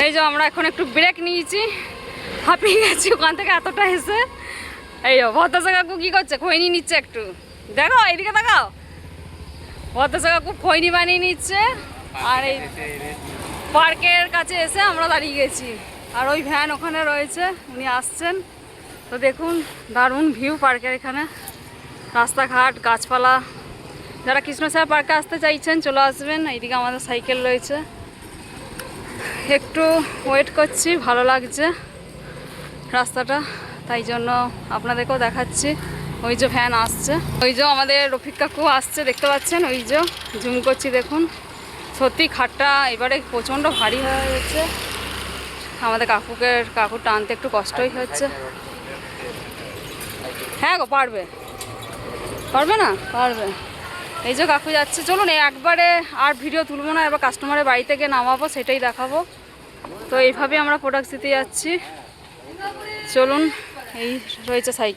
এই যে আমরা এখন একটু ব্রেক নিয়েছি, হাঁপিয়ে গেছি ওখান থেকে এতটা এসে। এই ভদ্রসা কাকু কি করছে, খৈনি নিচ্ছে একটু, দেখো এইদিকে তাকাও। ভদ্রসা কাকু খৈনি বানিয়ে নিচ্ছে। আর এই পার্কের কাছে এসে আমরা দাঁড়িয়ে গেছি, আর ওই ভ্যান ওখানে রয়েছে, উনি আসছেন। তো দেখুন দারুণ ভিউ পার্কের, এখানে রাস্তাঘাট গাছপালা। যারা কৃষ্ণসাগর পার্কে আসতে চাইছেন চলে আসবেন। এইদিকে আমাদের সাইকেল রয়েছে, একটু ওয়েট করছি, ভালো লাগছে রাস্তাটা, তাই জন্য আপনাদেরকেও দেখাচ্ছি। ওই যে ভ্যান আসছে, ওই যে আমাদের রফিক কাকু আসছে, দেখতে পাচ্ছেন, ওই যে জুম করছি দেখুন। সত্যি খাটটা এবারে প্রচণ্ড ভারী হয়ে গেছে, আমাদের কাকুর টানতে একটু কষ্টই হচ্ছে। হ্যাঁ গো পারবে, পারবে না, পারবে। এই যে কাকু যাচ্ছে, চলুন একবারে আর ভিডিও তুলবো না, এবার কাস্টমারের বাড়িতে গিয়ে নামাবো, সেটাই দেখাবো। তো এইভাবে আমরা প্রোডাক্ট দিতে যাচ্ছি। চলুন, এই রয়েছে সাইকেল।